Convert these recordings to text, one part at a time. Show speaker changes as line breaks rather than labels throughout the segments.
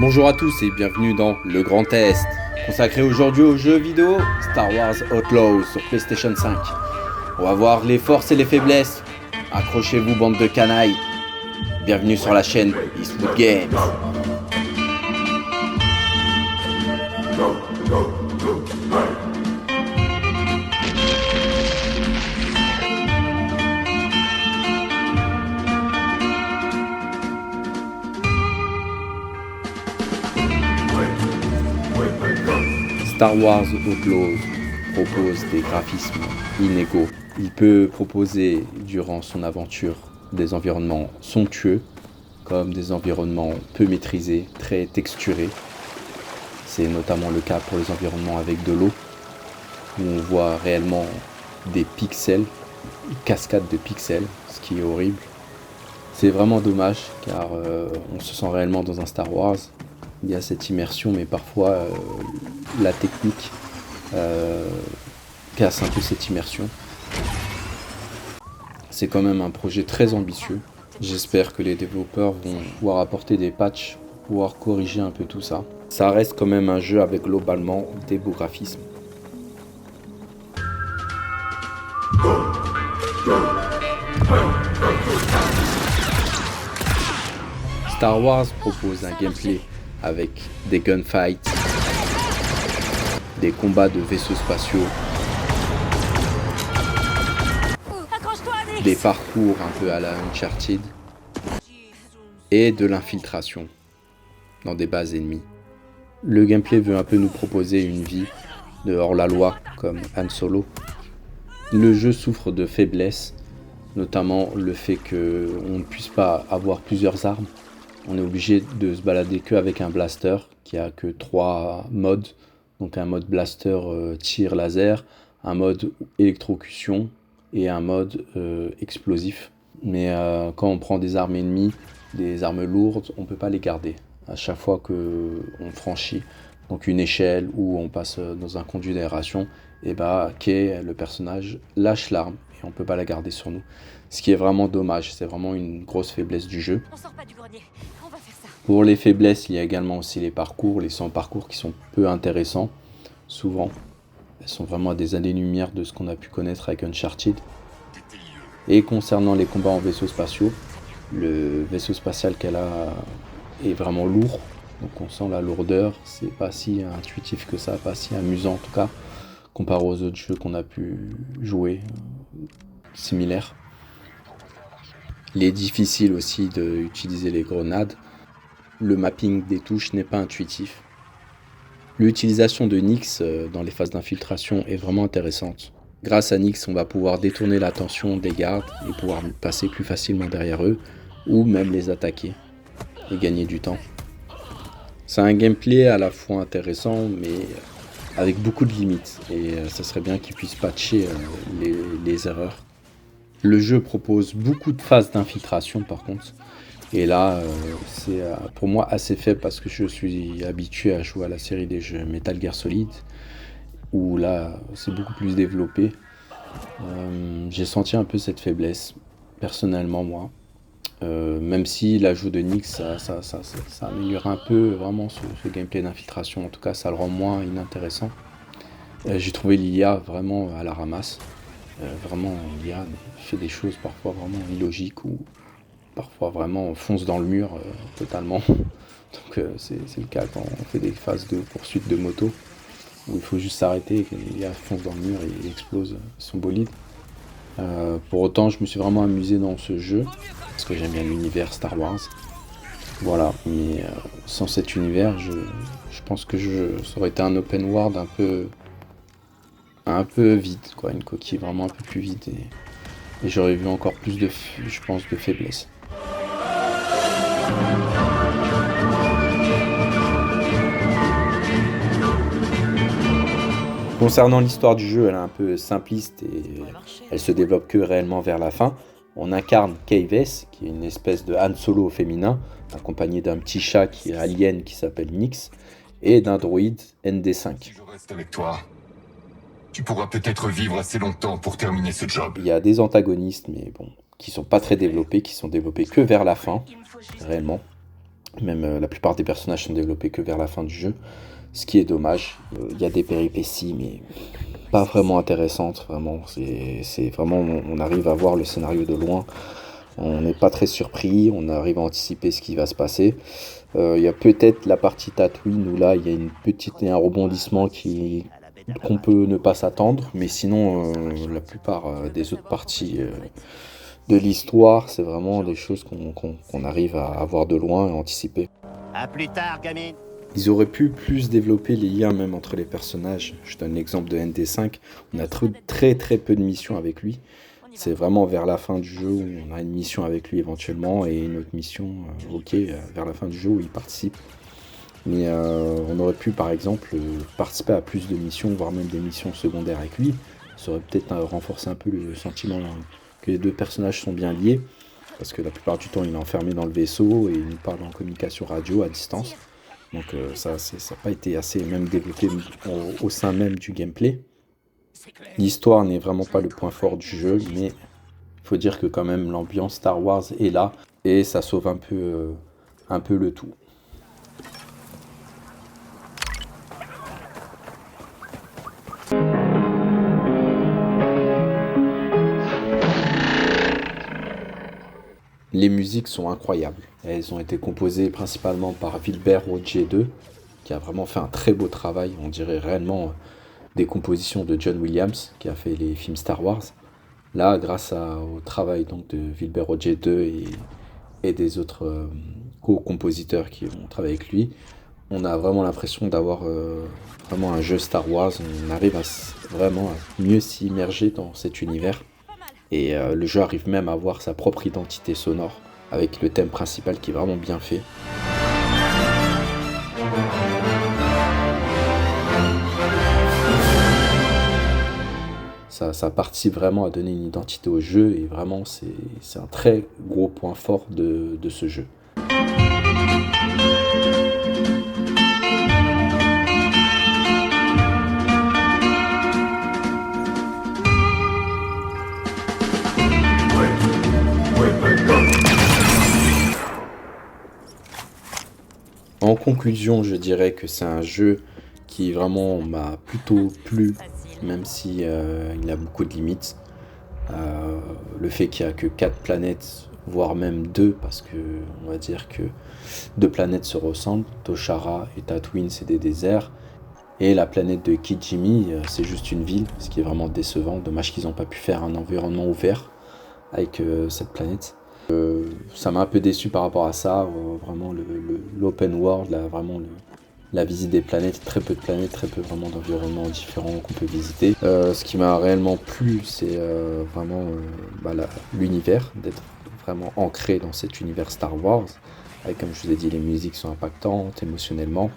Bonjour à tous et bienvenue dans Le Grand Test, consacré aujourd'hui aux jeux vidéo Star Wars Outlaws sur PlayStation 5. On va voir les forces et les faiblesses. Accrochez-vous bande de canailles. Bienvenue sur la chaîne Eastwood Games. Star Wars Outlaws propose des graphismes inégaux. Il peut proposer durant son aventure des environnements somptueux, comme des environnements peu maîtrisés, très texturés. C'est notamment le cas pour les environnements avec de l'eau, où on voit réellement des pixels, une cascade de pixels, ce qui est horrible. C'est vraiment dommage, car on se sent réellement dans un Star Wars. Il y a cette immersion, mais parfois la technique casse un peu cette immersion. C'est quand même un projet très ambitieux. J'espère que les développeurs vont pouvoir apporter des patchs pour pouvoir corriger un peu tout ça. Ça reste quand même un jeu avec globalement des beaux graphismes. Star Wars propose un gameplay avec des gunfights, des combats de vaisseaux spatiaux, des parcours un peu à la Uncharted et de l'infiltration dans des bases ennemies. Le gameplay veut un peu nous proposer une vie de hors-la-loi comme Han Solo. Le jeu souffre de faiblesses, notamment le fait qu'on ne puisse pas avoir plusieurs armes. On est obligé de se balader qu'avec un blaster qui a que 3 modes. Donc un mode blaster tir laser, un mode électrocution et un mode explosif. Mais quand on prend des armes ennemies, des armes lourdes, on ne peut pas les garder. À chaque fois qu'on franchit donc une échelle ou on passe dans un conduit d'aération, et Kay, le personnage, lâche l'arme et on ne peut pas la garder sur nous. Ce qui est vraiment dommage, c'est vraiment une grosse faiblesse du jeu.
On sort pas du grenier, on va faire ça.
Pour les faiblesses, il y a également aussi les parcours, les 100 parcours qui sont peu intéressants, souvent. Elles sont vraiment à des années-lumière de ce qu'on a pu connaître avec Uncharted. Et concernant les combats en vaisseaux spatiaux, le vaisseau spatial qu'elle a est vraiment lourd. Donc on sent la lourdeur, c'est pas si intuitif que ça, pas si amusant en tout cas, comparé aux autres jeux qu'on a pu jouer, similaires. Il est difficile aussi d'utiliser les grenades. Le mapping des touches n'est pas intuitif. L'utilisation de Nyx dans les phases d'infiltration est vraiment intéressante. Grâce à Nyx, on va pouvoir détourner l'attention des gardes et pouvoir passer plus facilement derrière eux, ou même les attaquer et gagner du temps. C'est un gameplay à la fois intéressant, mais avec beaucoup de limites, et ça serait bien qu'ils puissent patcher les erreurs. Le jeu propose beaucoup de phases d'infiltration par contre, et là c'est pour moi assez faible parce que je suis habitué à jouer à la série des jeux Metal Gear Solid, où là c'est beaucoup plus développé. J'ai senti un peu cette faiblesse, personnellement moi. Même si l'ajout de Nyx, ça améliore un peu vraiment ce gameplay d'infiltration, en tout cas ça le rend moins inintéressant. J'ai trouvé l'IA vraiment à la ramasse. Vraiment, l'IA fait des choses parfois vraiment illogiques ou parfois vraiment on fonce dans le mur totalement. Donc c'est le cas quand on fait des phases de poursuite de moto où il faut juste s'arrêter et que l'IA fonce dans le mur et explose son bolide. Pour autant, je me suis vraiment amusé dans ce jeu parce que j'aime bien l'univers Star Wars. Voilà, mais sans cet univers, je pense que ça aurait été un open world un peu vide, quoi, une coquille vraiment un peu plus vide et j'aurais vu encore plus de faiblesse. Concernant l'histoire du jeu, elle est un peu simpliste et elle se développe que réellement vers la fin. On incarne Kay Vess, qui est une espèce de Han Solo au féminin, accompagné d'un petit chat qui est alien qui s'appelle Nyx, et d'un droïde ND5.
Si je reste avec toi, tu pourras peut-être vivre assez longtemps pour terminer ce job.
Il y a des antagonistes, mais bon, qui sont pas très développés, qui sont développés que vers la fin, réellement. Même la plupart des personnages sont développés que vers la fin du jeu, ce qui est dommage. Il y a des péripéties, mais pas vraiment intéressantes, vraiment. C'est vraiment, on arrive à voir le scénario de loin. On n'est pas très surpris, on arrive à anticiper ce qui va se passer. Il y a peut-être la partie Tatooine où là, il y a un rebondissement qu'on peut ne pas s'attendre, mais sinon, la plupart des autres parties de l'histoire, c'est vraiment des choses qu'on arrive à voir de loin et anticiper.
À plus tard, gamine.
Ils auraient pu plus développer les liens même entre les personnages. Je donne l'exemple de ND5. On a très très peu de missions avec lui. C'est vraiment vers la fin du jeu où on a une mission avec lui éventuellement et une autre mission, vers la fin du jeu où il participe. Mais on aurait pu par exemple participer à plus de missions, voire même des missions secondaires avec lui. Ça aurait peut-être renforcé un peu le sentiment que les deux personnages sont bien liés. Parce que la plupart du temps il est enfermé dans le vaisseau et il nous parle en communication radio à distance. Donc ça n'a pas été assez même développé au sein même du gameplay. L'histoire n'est vraiment pas le point fort du jeu, mais il faut dire que quand même l'ambiance Star Wars est là et ça sauve un peu le tout. Les musiques sont incroyables. Elles ont été composées principalement par Wilber Roger II, qui a vraiment fait un très beau travail. On dirait réellement des compositions de John Williams, qui a fait les films Star Wars. Là, grâce au travail donc, de Wilber Roger II et des autres co-compositeurs qui ont travaillé avec lui, on a vraiment l'impression d'avoir vraiment un jeu Star Wars. On arrive vraiment à mieux s'immerger dans cet univers. Et le jeu arrive même à avoir sa propre identité sonore, avec le thème principal qui est vraiment bien fait. Ça participe vraiment à donner une identité au jeu et vraiment c'est un très gros point fort de ce jeu. En conclusion, je dirais que c'est un jeu qui vraiment m'a plutôt plu, même si il a beaucoup de limites. Le fait qu'il n'y a que 4 planètes, voire même 2, parce que on va dire que 2 planètes se ressemblent. Toshara et Tatooine, c'est des déserts. Et la planète de Kijimi, c'est juste une ville, ce qui est vraiment décevant. Dommage qu'ils n'ont pas pu faire un environnement ouvert avec cette planète. Ça m'a un peu déçu par rapport à ça, vraiment l'open world, la visite des planètes, très peu de planètes, très peu vraiment d'environnements différents qu'on peut visiter. Ce qui m'a réellement plu, c'est vraiment l'univers, d'être vraiment ancré dans cet univers Star Wars, avec comme je vous ai dit, les musiques sont impactantes émotionnellement.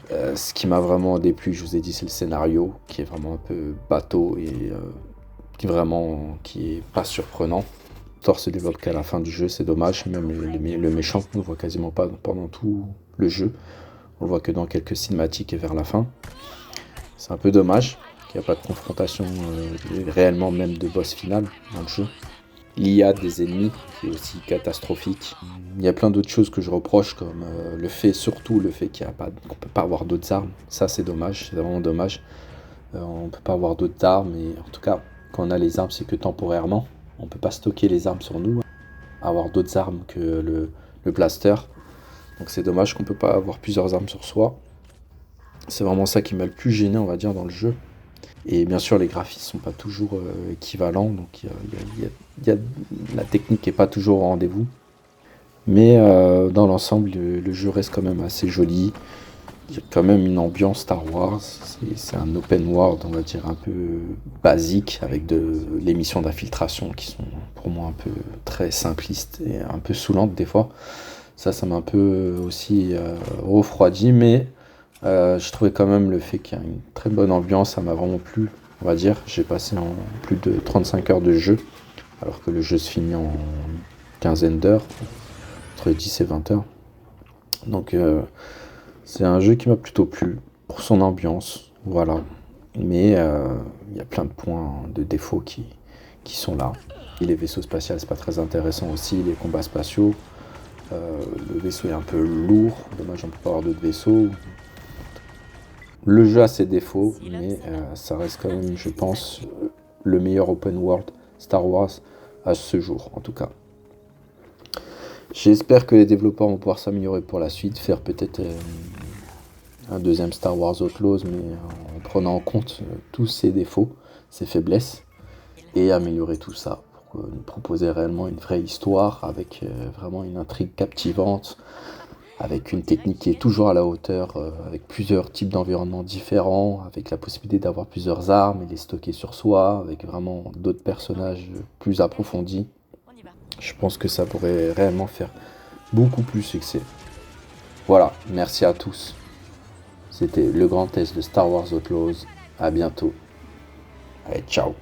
Ce qui m'a vraiment déplu, je vous ai dit, c'est le scénario, qui est vraiment un peu bateau et qui est pas surprenant. L'histoire se développe qu'à la fin du jeu, c'est dommage. Même le méchant, on ne le voit quasiment pas pendant tout le jeu. On le voit que dans quelques cinématiques et vers la fin. C'est un peu dommage qu'il n'y a pas de confrontation réellement même de boss final dans le jeu. L'IA des ennemis qui est aussi catastrophique. Il y a plein d'autres choses que je reproche, comme surtout le fait qu'on ne peut pas avoir d'autres armes. Ça c'est dommage, c'est vraiment dommage. On ne peut pas avoir d'autres armes, et en tout cas, quand on a les armes, c'est que temporairement. On ne peut pas stocker les armes sur nous, avoir d'autres armes que le blaster. Donc c'est dommage qu'on ne peut pas avoir plusieurs armes sur soi. C'est vraiment ça qui m'a le plus gêné, on va dire, dans le jeu. Et bien sûr, les graphismes sont pas toujours équivalents, donc la technique n'est pas toujours au rendez-vous. Mais dans l'ensemble, le jeu reste quand même assez joli. Il y a quand même une ambiance Star Wars. C'est un open world, on va dire, un peu basique, avec les missions d'infiltration qui sont pour moi un peu très simplistes et un peu saoulantes des fois. Ça m'a un peu aussi refroidi, mais je trouvais quand même le fait qu'il y a une très bonne ambiance, ça m'a vraiment plu, on va dire. J'ai passé en plus de 35 heures de jeu, alors que le jeu se finit en quinzaine d'heures, entre 10 et 20 heures. Donc c'est un jeu qui m'a plutôt plu, pour son ambiance, voilà. Mais il y a plein de points de défaut qui sont là. Et les vaisseaux spatials, c'est pas très intéressant aussi, les combats spatiaux. Le vaisseau est un peu lourd, dommage on peut pas avoir d'autres vaisseaux. Le jeu a ses défauts, mais ça reste quand même, je pense, le meilleur open world Star Wars à ce jour, en tout cas. J'espère que les développeurs vont pouvoir s'améliorer pour la suite, faire peut-être un deuxième Star Wars Outlaws, mais en prenant en compte tous ses défauts, ses faiblesses, et améliorer tout ça pour nous proposer réellement une vraie histoire avec vraiment une intrigue captivante, avec une technique qui est toujours à la hauteur, avec plusieurs types d'environnements différents, avec la possibilité d'avoir plusieurs armes et les stocker sur soi, avec vraiment d'autres personnages plus approfondis.
On y va.
Je pense que ça pourrait réellement faire beaucoup plus succès. Voilà, merci à tous. C'était le grand test de Star Wars Outlaws. À bientôt. Allez, ciao.